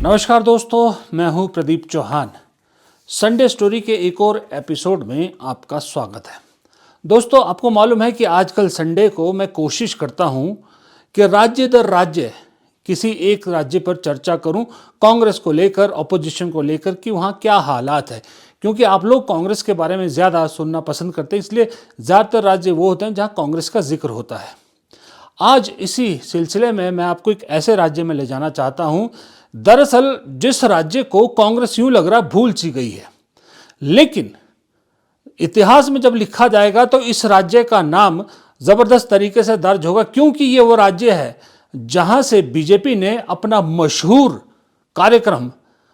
नमस्कार दोस्तों, मैं हूं प्रदीप चौहान। संडे स्टोरी के एक और एपिसोड में आपका स्वागत है। दोस्तों, आपको मालूम है कि आजकल संडे को मैं कोशिश करता हूं कि राज्य दर राज्य किसी एक राज्य पर चर्चा करूं, कांग्रेस को लेकर, अपोजिशन को लेकर कि वहां क्या हालात है। क्योंकि आप लोग कांग्रेस के बारे में ज़्यादा सुनना पसंद करते हैं, इसलिए ज़्यादातर राज्य वो होते हैं जहां कांग्रेस का जिक्र होता है। आज इसी सिलसिले में मैं आपको एक ऐसे राज्य में ले जाना चाहता हूं, दरअसल जिस राज्य को कांग्रेस यूं लग रहा भूल सी गई है, लेकिन इतिहास में जब लिखा जाएगा तो इस राज्य का नाम जबरदस्त तरीके से दर्ज होगा, क्योंकि ये वो राज्य है जहां से बीजेपी ने अपना मशहूर कार्यक्रम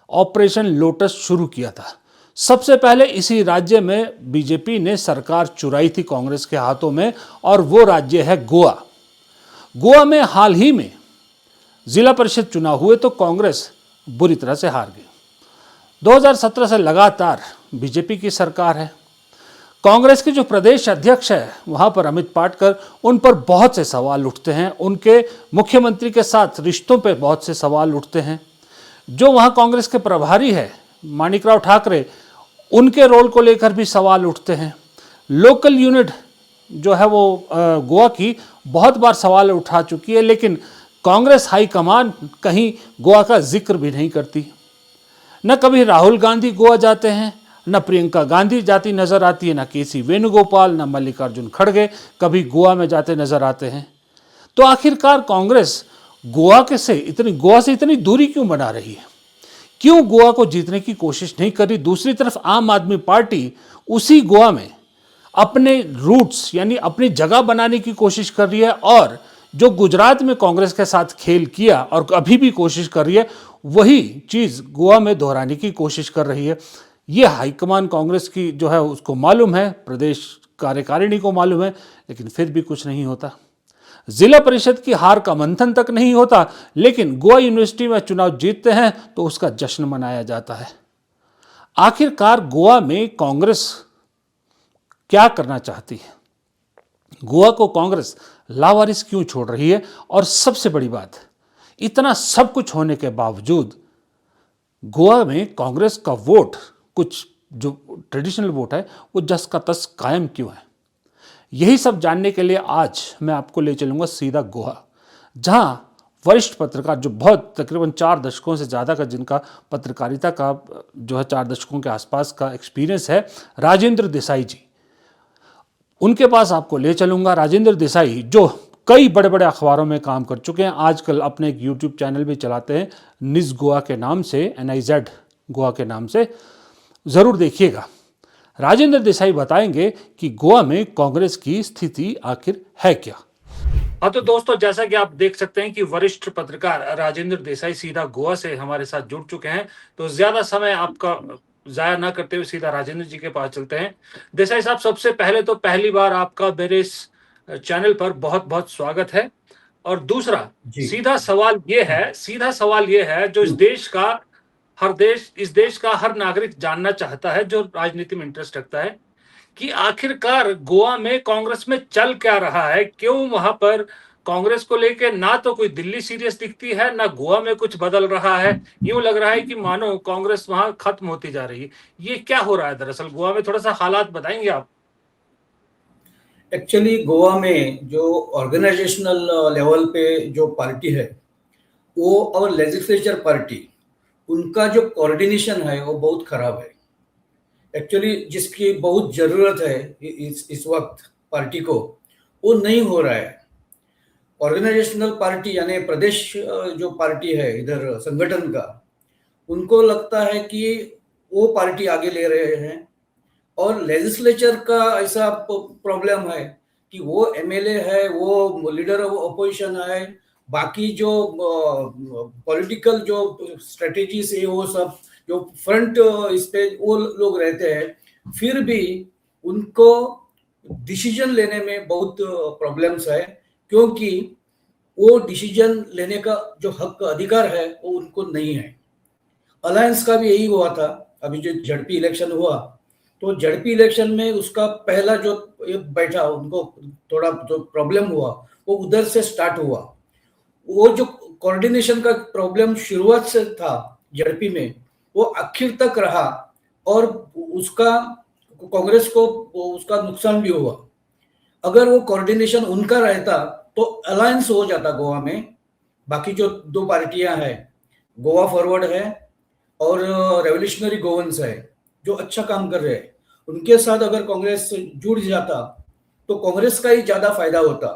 ऑपरेशन लोटस शुरू किया था। सबसे पहले इसी राज्य में बीजेपी ने सरकार चुराई थी कांग्रेस के हाथों में, और वो राज्य है गोवा। गोवा में हाल ही में जिला परिषद चुनाव हुए तो कांग्रेस बुरी तरह से हार गई। 2017 से लगातार बीजेपी की सरकार है। कांग्रेस के जो प्रदेश अध्यक्ष है वहां पर अमित पाटकर, उन पर बहुत से सवाल उठते हैं। उनके मुख्यमंत्री के साथ रिश्तों पर बहुत से सवाल उठते हैं। जो वहां कांग्रेस के प्रभारी है माणिकराव ठाकरे, उनके रोल को लेकर भी सवाल उठते हैं। लोकल यूनिट जो है वो गोवा की बहुत बार सवाल उठा चुकी है, लेकिन कांग्रेस हाईकमान कहीं गोवा का जिक्र भी नहीं करती। न कभी राहुल गांधी गोवा जाते हैं, न प्रियंका गांधी जाती नजर आती है, न केसी वेणुगोपाल, न मल्लिकार्जुन खड़गे कभी गोवा में जाते नजर आते हैं। तो आखिरकार कांग्रेस गोवा से इतनी दूरी क्यों बना रही है? क्यों गोवा को जीतने की कोशिश नहीं कर रही? दूसरी तरफ आम आदमी पार्टी उसी गोवा में अपने रूट्स यानी अपनी जगह बनाने की कोशिश कर रही है, और जो गुजरात में कांग्रेस के साथ खेल किया और अभी भी कोशिश कर रही है, वही चीज़ गोवा में दोहराने की कोशिश कर रही है। ये हाईकमान कांग्रेस की जो है उसको मालूम है, प्रदेश कार्यकारिणी को मालूम है, लेकिन फिर भी कुछ नहीं होता। जिला परिषद की हार का मंथन तक नहीं होता, लेकिन गोवा यूनिवर्सिटी में चुनाव जीतते हैं तो उसका जश्न मनाया जाता है। आखिरकार गोवा में कांग्रेस क्या करना चाहती है? गोवा को कांग्रेस लावारिस क्यों छोड़ रही है? और सबसे बड़ी बात, इतना सब कुछ होने के बावजूद गोवा में कांग्रेस का वोट, कुछ जो ट्रेडिशनल वोट है, वो जस का तस कायम क्यों है? यही सब जानने के लिए आज मैं आपको ले चलूंगा सीधा गोवा, जहां वरिष्ठ पत्रकार, जो बहुत तकरीबन 4 दशकों से ज़्यादा का जिनका पत्रकारिता का जो है 4 दशकों के आसपास का एक्सपीरियंस है, राजेंद्र देसाई जी, उनके पास आपको ले चलूंगा। राजेंद्र देसाई जो कई बड़े बड़े अखबारों में काम कर चुके हैं, आजकल अपने एक यूट्यूब चैनल भी चलाते हैं निज गोवा के नाम से, NIZ गोवा के नाम से, ज़रूर देखिएगा। राजेंद्र देसाई बताएंगे कि गोवा में कांग्रेस की स्थिति आखिर है क्या। हाँ तो दोस्तों, जैसा कि आप देख सकते हैं कि वरिष्ठ पत्रकार राजेंद्र देसाई सीधा गोवा से हमारे साथ जुड़ चुके हैं। तो ज्यादा समय आपका जाया ना करते हुए सीधा राजेंद्र जी के पास चलते हैं। देसाई साहब, सबसे पहले तो पहली बार आपका मेरे इस चैनल पर बहुत बहुत स्वागत है। और दूसरा सीधा सवाल ये है जो इस देश का हर नागरिक जानना चाहता है, जो राजनीति में इंटरेस्ट रखता है, कि आखिरकार गोवा में कांग्रेस में चल क्या रहा है? क्यों वहां पर कांग्रेस को लेके ना तो कोई दिल्ली सीरियस दिखती है, ना गोवा में कुछ बदल रहा है। यूं लग रहा है कि मानो कांग्रेस वहां खत्म होती जा रही है। ये क्या हो रहा है दरअसल गोवा में? थोड़ा सा हालात बताएंगे आप? एक्चुअली गोवा में जो ऑर्गेनाइजेशनल लेवल पे जो पार्टी है वो और लेजिस्लेचर पार्टी, उनका जो कोऑर्डिनेशन है वो बहुत खराब है। एक्चुअली जिसकी बहुत ज़रूरत है इस वक्त पार्टी को, वो नहीं हो रहा है। ऑर्गेनाइजेशनल पार्टी यानी प्रदेश जो पार्टी है इधर संगठन का, उनको लगता है कि वो पार्टी आगे ले रहे हैं, और लेजिस्लेचर का ऐसा प्रॉब्लम है कि वो MLA है, वो लीडर ऑफ अपोजिशन है, बाकी जो पॉलिटिकल जो स्ट्रेटेजीज है वो सब जो फ्रंट इस पे वो लोग रहते हैं, फिर भी उनको डिसीजन लेने में बहुत प्रॉब्लम्स है, क्योंकि वो डिसीजन लेने का जो हक अधिकार है वो उनको नहीं है। अलायंस का भी यही हुआ था। अभी जो झड़पी इलेक्शन हुआ, तो झड़पी इलेक्शन में उसका पहला जो बैठा, उनको थोड़ा जो प्रॉब्लम हुआ वो उधर से स्टार्ट हुआ। वो जो कोऑर्डिनेशन का प्रॉब्लम शुरुआत से था, झड़पी में वो आखिर तक रहा और उसका कांग्रेस को उसका नुकसान भी हुआ। अगर वो कोऑर्डिनेशन उनका रहता तो अलायंस हो जाता गोवा में। बाकी जो दो पार्टियां हैं, गोवा फॉरवर्ड है और रेवोल्यूशनरी गोवंस है, जो अच्छा काम कर रहे हैं, उनके साथ अगर कांग्रेस जुड़ जाता तो कांग्रेस का ही ज्यादा फायदा होता।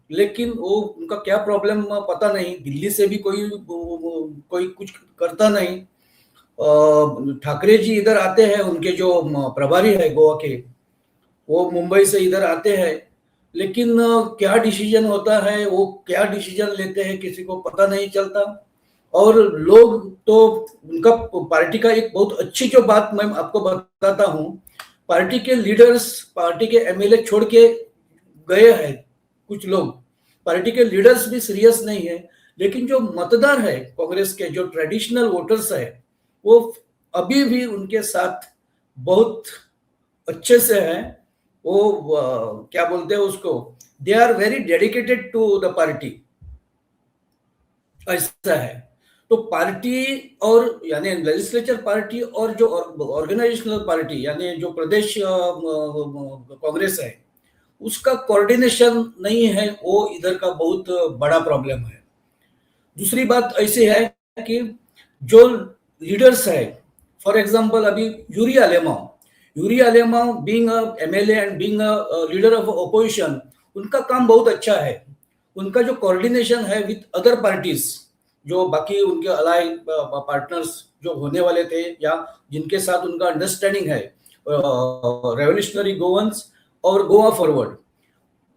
लेकिन वो उनका क्या प्रॉब्लम पता नहीं, दिल्ली से भी कोई कुछ करता नहीं। ठाकरे जी इधर आते हैं, उनके जो प्रभारी है गोवा के, वो मुंबई से इधर आते हैं, लेकिन क्या डिसीजन होता है, वो क्या डिसीजन लेते हैं, किसी को पता नहीं चलता। और लोग तो उनका पार्टी का एक बहुत अच्छी जो बात मैं आपको बताता हूँ, पार्टी के लीडर्स, पार्टी के एमएलए छोड़ के गए हैं कुछ लोग। पार्टी के लीडर्स भी सीरियस नहीं है, लेकिन जो मतदार है कांग्रेस के, जो ट्रेडिशनल वोटर्स है, वो अभी भी उनके साथ बहुत अच्छे से है। वो क्या बोलते हैं उसको, they are very dedicated to the party, ऐसा है। तो पार्टी और यानी लेजिस्लेचर पार्टी और जो ऑर्गेनाइजेशनल पार्टी यानी जो प्रदेश कांग्रेस है, उसका कोऑर्डिनेशन नहीं है, वो इधर का बहुत बड़ा प्रॉब्लम है। दूसरी बात ऐसी है कि जो लीडर्स है, फॉर एग्जांपल अभी Yuri Alemao being a MLA and being a leader of opposition, उनका काम बहुत अच्छा है। उनका जो कोऑर्डिनेशन है विद अदर पार्टीज, जो बाकी उनके अलाई पार्टनर्स जो होने वाले थे या जिनके साथ उनका अंडरस्टैंडिंग है, रेवोल्यूशनरी गोवंस और गोवा फॉरवर्ड,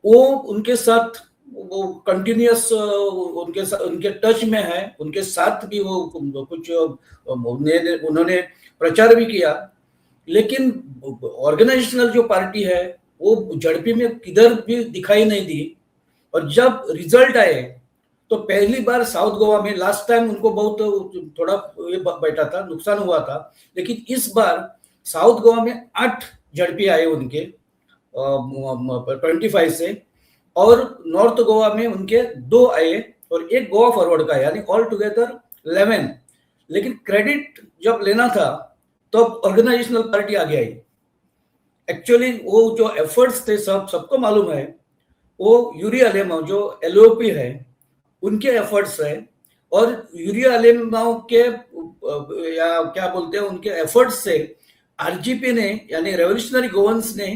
वो उनके साथ वो कंटिन्यूअस उनके टच में है। उनके साथ भी वो कुछ उन्होंने प्रचार भी किया। लेकिन ऑर्गेनाइजेशनल जो पार्टी है वो झड़पी में किधर भी दिखाई नहीं दी। और जब रिजल्ट आए तो पहली बार साउथ गोवा में, लास्ट टाइम उनको बहुत थोड़ा ये बैठा था, नुकसान हुआ था, लेकिन इस बार साउथ गोवा में 8 झड़पी आए उनके 25 से, और नॉर्थ गोवा में उनके 2 आए और एक गोवा फॉरवर्ड का, यानी ऑल टुगेदर 11। लेकिन क्रेडिट जब लेना था तो ऑर्गेनाइजेशनल पार्टी आगे आई। एक्चुअली वो जो एफर्ट्स थे, सबको मालूम है, वो यूरी अलेमाओ जो एलओपी है उनके एफर्ट्स है। और यूरी अलेमाओ के या क्या बोलते हैं उनके एफर्ट्स से आरजीपी ने यानी रेवोल्यूशनरी गोवंस ने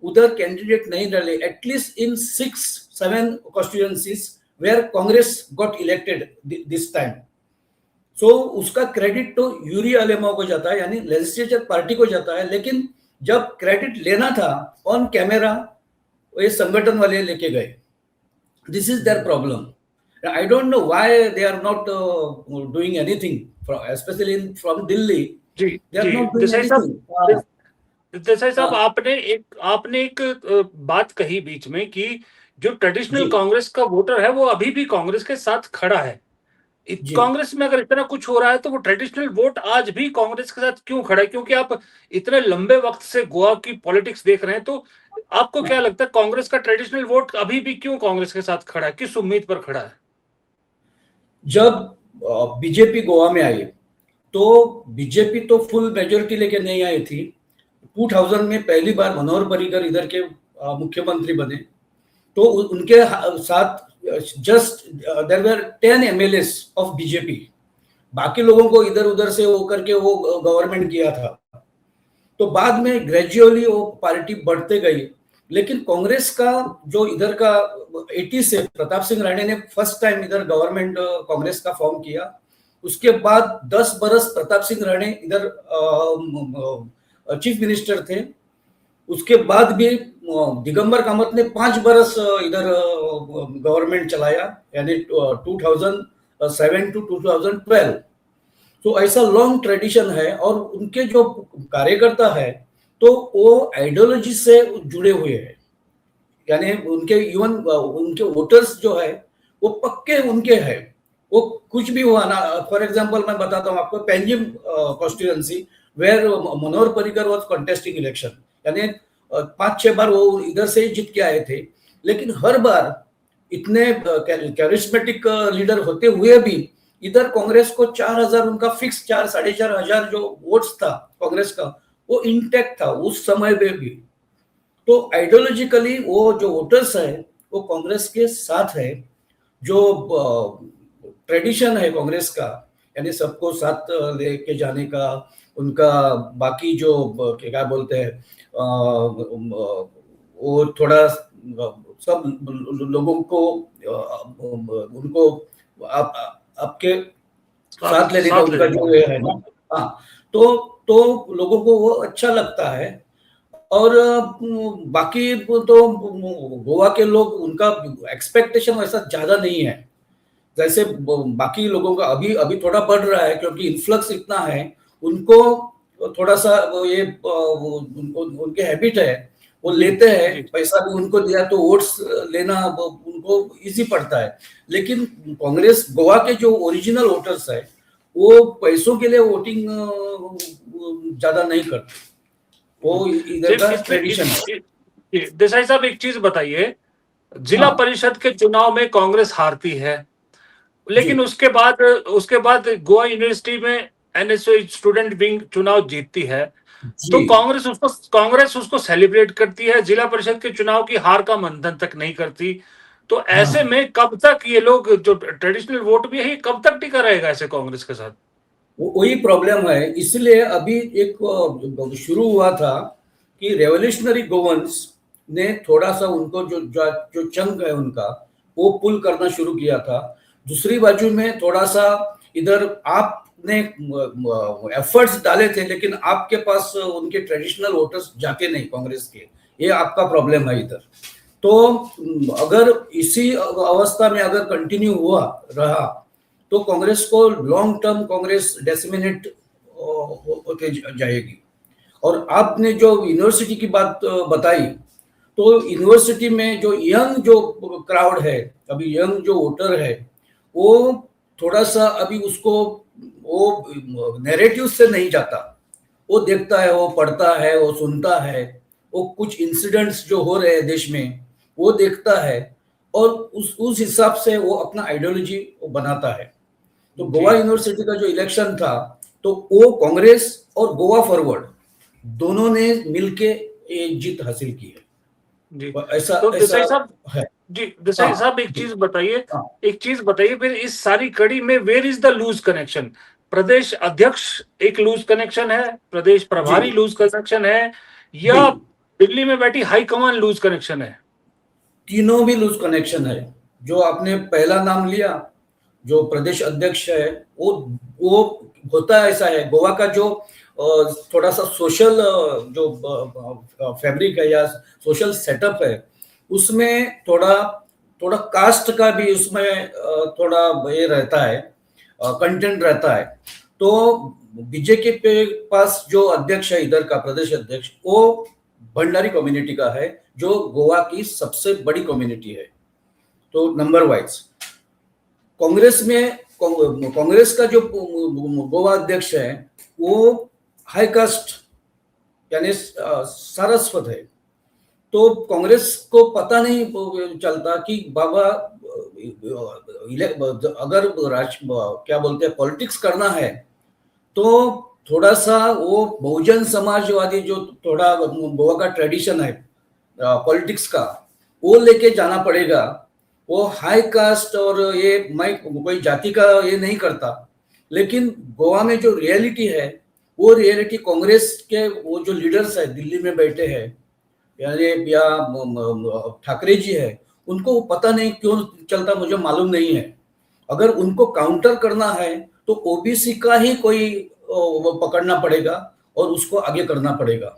उधर कैंडिडेट नहीं डाले, at least in 6-7 constituencies where Congress got elected this time. So उसका क्रेडिट तो यूरी अलेमाओ को जाता है, यानी लेजिस्लेचर पार्टी को जाता है। लेकिन जब क्रेडिट लेना था ऑन कैमरा, ये संगठन वाले लेके गए। This is their problem. I don't know why they are not doing anything, specially from Delhi. जी दे आर जी, नॉट डूइंग देसाई साहब, एनीथिंग। देसाई साहब, हाँ आपने एक बात कही बीच में कि जो जी ट्रेडिशनल कांग्रेस का वोटर है वो अभी भी कांग्रेस के साथ खड़ा है। जी। कांग्रेस में अगर इतना कुछ हो रहा है तो वो ट्रेडिशनल वोट आज भी कांग्रेस के साथ क्यों खड़ा है? क्योंकि आप इतने लंबे वक्त से गोवा की पॉलिटिक्स देख रहे हैं, तो आपको क्या लगता है कांग्रेस का ट्रेडिशनल वोट अभी भी क्यों कांग्रेस के साथ खड़ा है? किस उम्मीद पर खड़ा है? जब बीजेपी गोवा में आई तो बीजेपी तो फुल मेजोरिटी लेके नहीं आई थी। 2000 में पहली बार मनोहर पर्रिकर इधर के मुख्यमंत्री बने, तो उनके साथ just there were 10 MLAs of BJP. बाकी लोगों को इधर उधर से वो करके वो गवर्नमेंट किया था। तो बाद में ग्रेजुअली वो पार्टी बढ़ते गई। लेकिन कांग्रेस का जो इधर का 80 से प्रताप सिंह राणे ने फर्स्ट टाइम इधर गवर्नमेंट कांग्रेस का फॉर्म किया। उसके बाद 10 बरस प्रताप सिंह राणे इधर चीफ मिनिस्टर थे। उसके बाद भी दिगंबर कामत ने 5 बरस इधर गवर्नमेंट चलाया, यानी 2007 टू 2012। तो ऐसा लॉन्ग ट्रेडिशन है। और उनके जो कार्यकर्ता है तो वो आइडियोलॉजी से जुड़े हुए हैं, यानी उनके इवन उनके वोटर्स जो है वो पक्के उनके हैं। वो कुछ भी हुआ ना, फॉर एग्जांपल मैं बताता हूँ आपको, Panjim constituency where Manohar Parrikar was contesting election, यानी 5-6 बार वो इधर से ही जीत के आए थे। लेकिन हर बार इतने कैरिस्मेटिक लीडर होते हुए भी इधर कांग्रेस को 4,000 उनका फिक्स 4-4,500 जो वोट्स था कांग्रेस का, वो इंटैक्ट था उस समय में भी। तो आइडियोलॉजिकली वो जो वोटर्स है वो कांग्रेस के साथ है। जो ट्रेडिशन है कांग्रेस का, यानी सबको साथ लेके जाने का, उनका बाकी जो क्या बोलते हैं वो थोड़ा सब लोगों को उनको आप आपके साथ लेने का साथ उनका लेने जो का। ये है ना। हाँ, तो लोगों को वो अच्छा लगता है। और बाकी तो गोवा के लोग, उनका एक्सपेक्टेशन वैसा ज्यादा नहीं है जैसे बाकी लोगों का। अभी अभी थोड़ा बढ़ रहा है क्योंकि इन्फ्लक्स इतना है। उनको थोड़ा सा ये उनके हैबिट है, वो लेते हैं पैसा भी उनको दिया तो वोट्स लेना उनको इजी पड़ता है। लेकिन कांग्रेस गोवा के जो ओरिजिनल वोटर्स है वो पैसों के लिए वोटिंग ज्यादा नहीं करते। वो इधर का ट्रेडिशन है। देसाई साहब एक चीज बताइए, जिला हाँ परिषद के चुनाव में कांग्रेस हारती है, जी लेकिन उसके बाद गोवा यूनिवर्सिटी में एनएसयू स्टूडेंट विंग चुनाव जीतती है, तो जी कांग्रेस उसको सेलिब्रेट करती है, जिला परिषद के चुनाव की हार का मंथन तक नहीं करती। तो ऐसे हाँ, में कब तक ये लोग जो ट्रेडिशनल वोट भी है, ये कब तक टिका रहेगा ऐसे कांग्रेस के साथ? वही प्रॉब्लम है। इसलिए अभी एक शुरू हुआ था कि रेवोल्यूशनरी गोवंस ने थोड़ा सा उनको जो चंक है उनका वो पुल करना शुरू किया था। दूसरी बाजू में थोड़ा सा इधर आपने एफर्ट्स डाले थे, लेकिन आपके पास उनके ट्रेडिशनल वोटर्स जाके नहीं कांग्रेस के। ये आपका प्रॉब्लम है इधर। तो अगर इसी अवस्था में अगर कंटिन्यू हुआ रहा तो कांग्रेस को लॉन्ग टर्म कांग्रेस डेसिमिनेट होते जाएगी। और आपने जो यूनिवर्सिटी की बात बताई, तो यूनिवर्सिटी में जो यंग जो क्राउड है, अभी यंग जो वोटर है, वो थोड़ा सा अभी उसको वो नैरेटिव से नहीं जाता। वो देखता है, वो पढ़ता है, वो सुनता है, वो कुछ इंसिडेंट्स जो हो रहे हैं देश में वो देखता है, और उस हिसाब से वो अपना आइडियोलॉजी बनाता है। तो गोवा यूनिवर्सिटी का जो इलेक्शन था, तो वो कांग्रेस और गोवा फॉरवर्ड दोनों ने मिलके ये जीत हासिल की है। जी, ऐसा तो ऐसा देसाई साहब, है। जी देसाई हाँ साहब एक जी चीज बताइए, हाँ फिर इस सारी कड़ी में where is the loose connection? प्रदेश अध्यक्ष एक लूज कनेक्शन है, प्रदेश जी प्रभारी लूज कनेक्शन है, जी, या दिल्ली में बैठी हाईकमान लूज कनेक्शन है? तीनों भी लूज कनेक्शन है। जो आपने पहला नाम लिया, जो प्रदेश अध्यक्ष है, वो होता ऐसा है। गोवा का जो थोड़ा सा सोशल जो फैब्रिक है या सोशल सेटअप है, उसमें थोड़ा थोड़ा कास्ट का भी उसमें थोड़ा ये रहता है, कंटेंट रहता है। तो बीजेपी के पास जो अध्यक्ष है इधर का प्रदेश अध्यक्ष, वो भंडारी कम्युनिटी का है, जो गोवा की सबसे बड़ी कम्युनिटी है। तो नंबर वाइज कांग्रेस में कांग्रेस का जो गोवा अध्यक्ष है वो हाई कास्ट यानी सारस्वत है। तो कांग्रेस को पता नहीं चलता कि बाबा अगर क्या बोलते हैं पॉलिटिक्स करना है तो थोड़ा सा वो बहुजन समाजवादी जो थोड़ा गोवा का ट्रेडिशन है पॉलिटिक्स का, वो लेके जाना पड़ेगा। वो हाई कास्ट और ये मैं कोई जाति का ये नहीं करता, लेकिन गोवा में जो रियलिटी है वो रियलिटी कांग्रेस के वो जो लीडर्स है दिल्ली में बैठे हैं, यानी या ठाकरे जी है, उनको पता नहीं क्यों चलता, मुझे मालूम नहीं है। अगर उनको काउंटर करना है तो ओबीसी का ही कोई वो पकड़ना पड़ेगा और उसको आगे करना पड़ेगा।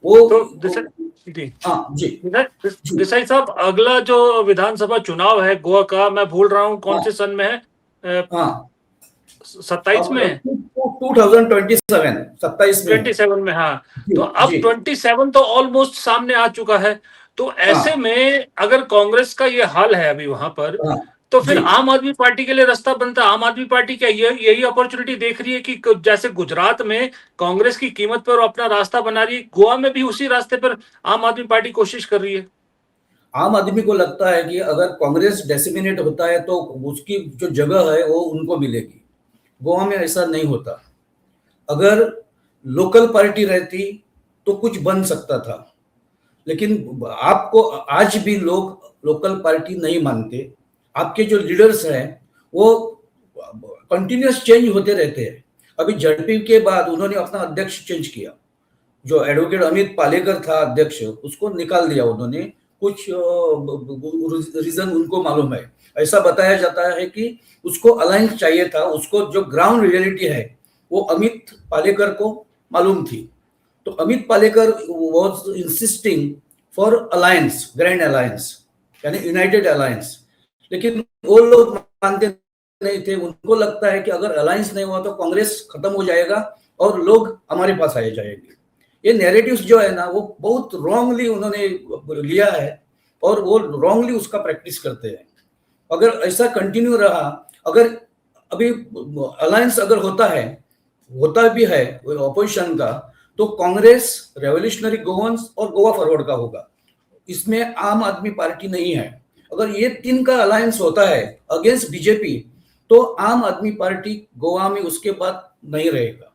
वो तो देसाई जी, हाँ जी जी देसाई साहब, अगला जो विधानसभा चुनाव है गोवा का, मैं भूल रहा हूँ कौन हाँ से सन में है, हाँ 27 में है, 2027 में है। 27 में, हाँ। जी तो अब जी 27 तो ऑलमोस्ट सामने आ चुका है। तो ऐसे हाँ में अगर कांग्रेस का ये हाल है अभी वहां पर, हाँ तो फिर जी आम आदमी पार्टी के लिए रास्ता बनता है। आम आदमी पार्टी क्या यही अपॉर्चुनिटी देख रही है कि जैसे गुजरात में कांग्रेस की कीमत पर अपना रास्ता बना रही है, गोवा में भी उसी रास्ते पर आम आदमी पार्टी कोशिश कर रही है? आम आदमी को लगता है कि अगर कांग्रेस डिसेमिनेट होता है तो उसकी जो जगह है वो उनको मिलेगी। गोवा में ऐसा नहीं होता। अगर लोकल पार्टी रहती तो कुछ बन सकता था, लेकिन आपको आज भी लोग लोकल पार्टी नहीं मानते। आपके जो लीडर्स हैं वो कंटिन्यूस चेंज होते रहते हैं। अभी जेडपी के बाद उन्होंने अपना अध्यक्ष चेंज किया। जो एडवोकेट अमित पालेकर था अध्यक्ष, उसको निकाल दिया उन्होंने। कुछ रीजन उनको मालूम है। ऐसा बताया जाता है कि उसको अलायंस चाहिए था, उसको जो ग्राउंड रियलिटी है वो अमित पालेकर को मालूम थी। तो Amit Palekar was insisting for alliance, grand alliance, यानी यूनाइटेड अलायंस। लेकिन वो लोग मानते नहीं थे। उनको लगता है कि अगर अलायंस नहीं हुआ तो कांग्रेस खत्म हो जाएगा और लोग हमारे पास आए जाएंगे। ये नैरेटिव्स जो है ना वो बहुत रॉन्गली उन्होंने लिया है और वो रॉन्गली उसका प्रैक्टिस करते हैं। अगर ऐसा कंटिन्यू रहा, अगर अभी अलायंस अगर होता भी है ऑपोजिशन का, तो कांग्रेस, रेवोल्यूशनरी गोवंस और गोवा फॉरवर्ड का होगा। इसमें आम आदमी पार्टी नहीं है। अगर ये तीन का अलायंस होता है अगेंस्ट बीजेपी, तो आम आदमी पार्टी गोवा में उसके बाद नहीं रहेगा।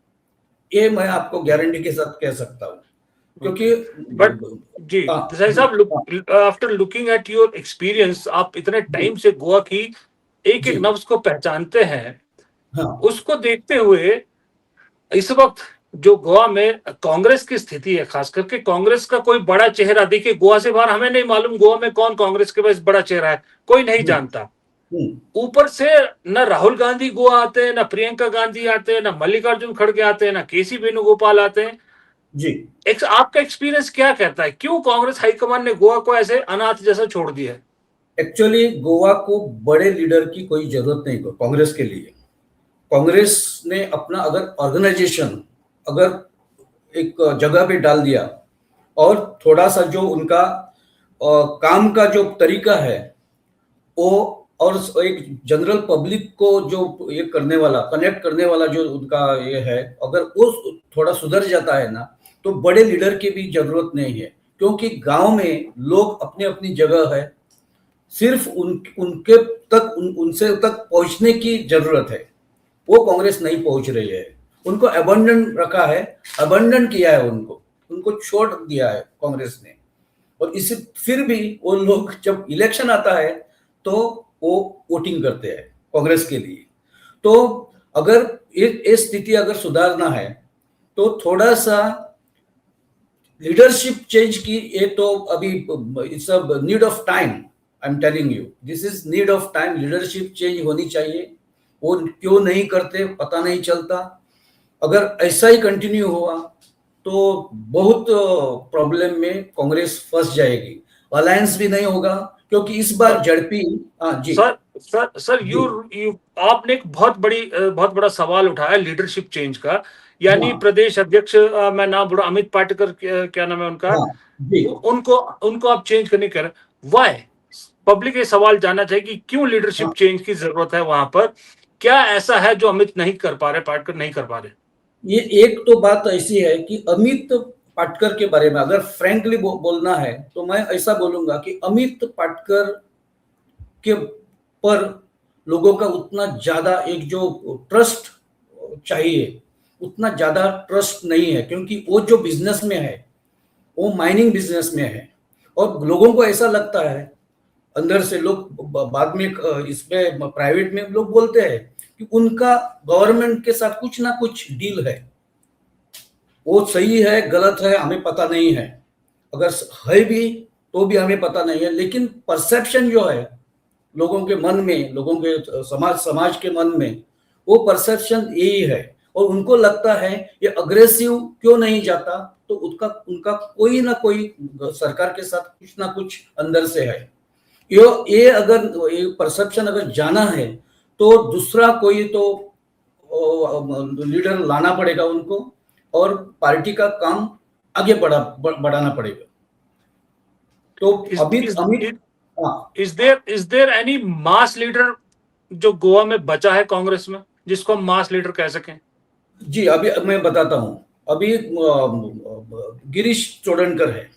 ये मैं आपको गारंटी के साथ कह सकता हूँ, क्योंकि बट जी हाँ, देसाई साहब, after looking at your experience, आप इतने टाइम से गोवा की एक एक जी, नब्ज को पहचानते हैं, हाँ, उसको देखते हुए इस वक्त जो गोवा में कांग्रेस की स्थिति है, खास करके कांग्रेस का कोई बड़ा चेहरा, देखिए गोवा से बाहर हमें नहीं मालूम गोवा में कौन कांग्रेस के पास बड़ा चेहरा है, कोई नहीं जानता। ऊपर से न राहुल गांधी गोवा आते हैं, न प्रियंका गांधी आते हैं, न मल्लिकार्जुन खड़गे आते हैं, न केसी वेणुगोपाल आते हैं। जी। आपका एक्सपीरियंस क्या कहता है, क्यों कांग्रेस हाईकमान ने गोवा को ऐसे अनाथ जैसा छोड़ दिया है? एक्चुअली गोवा को बड़े लीडर की कोई जरूरत नहीं कांग्रेस के लिए। कांग्रेस ने अपना अगर ऑर्गेनाइजेशन अगर एक जगह पे डाल दिया और थोड़ा सा जो उनका काम का जो तरीका है वो, और एक जनरल पब्लिक को जो ये करने वाला, कनेक्ट करने वाला जो उनका ये है, अगर वो थोड़ा सुधर जाता है ना, तो बड़े लीडर की भी जरूरत नहीं है। क्योंकि गांव में लोग अपनी अपनी जगह है, सिर्फ उनके तक उनसे तक पहुंचने की जरूरत है। वो कांग्रेस नहीं पहुंच रही है। उनको अबंडन रखा है, अबंडन किया है, उनको छोड़ दिया है कांग्रेस ने। और इसे फिर भी वो लोग जब इलेक्शन आता है तो वो वोटिंग करते हैं कांग्रेस के लिए। तो अगर ये स्थिति अगर सुधारना है तो थोड़ा सा लीडरशिप चेंज की, ये तो अभी it's a need of time. I am telling you, this is need of time. Leadership change होनी चाहिए। वो क्यों नहीं करते पता नहीं चलता। अगर ऐसा ही कंटिन्यू हुआ तो बहुत प्रॉब्लम में कांग्रेस फंस जाएगी। अलायंस भी नहीं होगा, क्योंकि इस बार जेडपी। हाँ जी। सर जी, यू आपने एक बहुत बड़ा सवाल उठाया लीडरशिप चेंज का, यानी हाँ, प्रदेश अध्यक्ष, मैं नाम बोला, अमित पाटेकर, क्या नाम है उनका, हाँ, जी, उनको उनको आप चेंज करने कर वाई? पब्लिक ये सवाल जानना चाहिए कि क्यों लीडरशिप हाँ। चेंज की जरूरत है वहां पर, क्या ऐसा है जो अमित नहीं कर पा रहे, पाटेकर नहीं कर पा रहे? ये एक तो बात ऐसी है कि अमित पाटकर के बारे में अगर फ्रैंकली बोलना है तो मैं ऐसा बोलूंगा कि अमित पाटकर के पर लोगों का उतना ज्यादा एक जो ट्रस्ट चाहिए, उतना ज्यादा ट्रस्ट नहीं है। क्योंकि वो जो बिजनेस में है, वो माइनिंग बिजनेस में है। और लोगों को ऐसा लगता है, अंदर से लोग बाद में इसमें प्राइवेट में लोग बोलते हैं कि उनका गवर्नमेंट के साथ कुछ ना कुछ डील है। वो सही है गलत है हमें पता नहीं है, अगर है भी तो भी हमें पता नहीं है। लेकिन परसेप्शन जो है लोगों के मन में, लोगों के समाज के मन में, वो परसेप्शन यही है। और उनको लगता है ये अग्रेसिव क्यों नहीं जाता, तो उनका कोई ना कोई सरकार के साथ कुछ ना कुछ अंदर से है। ये अगर ये परसेप्शन अगर जाना है तो दूसरा कोई तो लीडर लाना पड़ेगा उनको, और पार्टी का काम आगे बढ़ाना पड़ेगा। तो अमित अमित हाँ is there any mass leader जो गोवा में बचा है कांग्रेस में, जिसको हम मास लीडर कह सकें? जी, अभी मैं बताता हूँ। अभी गिरीश चोडनकर है,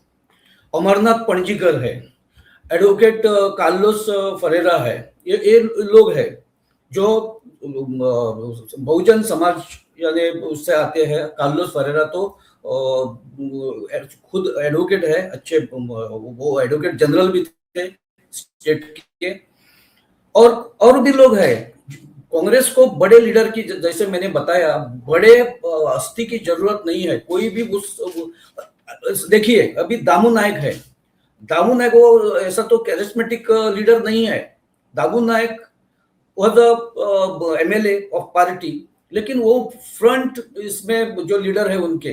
अमरनाथ पणजीकर है, एडवोकेट कार्लोस फरेरा है, ये लोग हैं जो बहुजन समाज यानी उससे आते हैं। कार्लोस फरेरा तो खुद एडवोकेट है, अच्छे, वो एडवोकेट जनरल भी थे स्टेट के। और भी लोग हैं। कांग्रेस को बड़े लीडर की, जैसे मैंने बताया, बड़े हस्ती की जरूरत नहीं है। कोई भी देखिए अभी दामू नायक है, दामू नायक वो ऐसा तो कैरिस्मेटिक लीडर नहीं है। Damu Naik was a MLA of party, लेकिन वो फ्रंट इसमें जो लीडर है उनके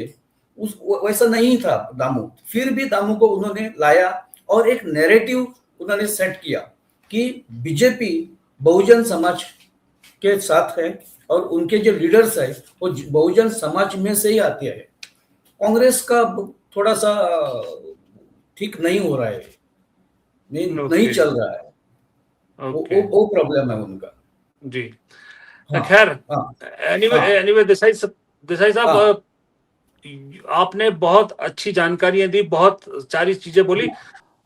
वैसा नहीं था दामू। फिर भी दामू को उन्होंने लाया और एक नैरेटिव उन्होंने सेट किया कि बीजेपी बहुजन समाज के साथ है और उनके जो लीडर्स है वो बहुजन समाज में से ही आते हैं। कांग्रेस का थोड़ा सा ठीक नहीं हो रहा है, नहीं चल रहा है। वो प्रॉब्लम है उनका जी। हाँ, खैर, हाँ, एनीवे देसाई साहब, आपने बहुत अच्छी जानकारियां दी, बहुत सारी चीजें बोली।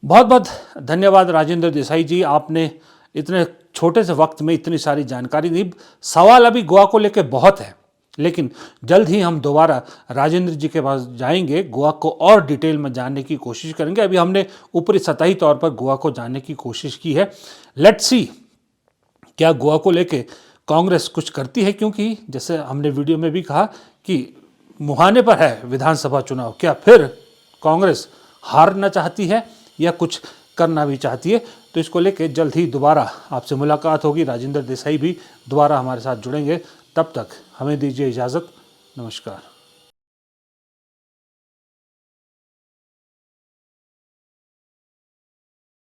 बहुत बहुत धन्यवाद राजेंद्र देसाई जी, आपने इतने छोटे से वक्त में इतनी सारी जानकारी दी। सवाल अभी गोवा को लेकर बहुत है, लेकिन जल्द ही हम दोबारा राजेंद्र जी के पास जाएंगे, गोवा को और डिटेल में जानने की कोशिश करेंगे। अभी हमने ऊपरी सतही तौर पर गोवा को जानने की कोशिश की है। लेट्स सी क्या गोवा को लेके कांग्रेस कुछ करती है, क्योंकि जैसे हमने वीडियो में भी कहा कि मुहाने पर है विधानसभा चुनाव। क्या फिर कांग्रेस हारना चाहती है या कुछ करना भी चाहती है? तो इसको लेके जल्द ही दोबारा आपसे मुलाकात होगी। राजेंद्र देसाई भी दोबारा हमारे साथ जुड़ेंगे। तब तक हमें दीजिए इजाज़त। नमस्कार।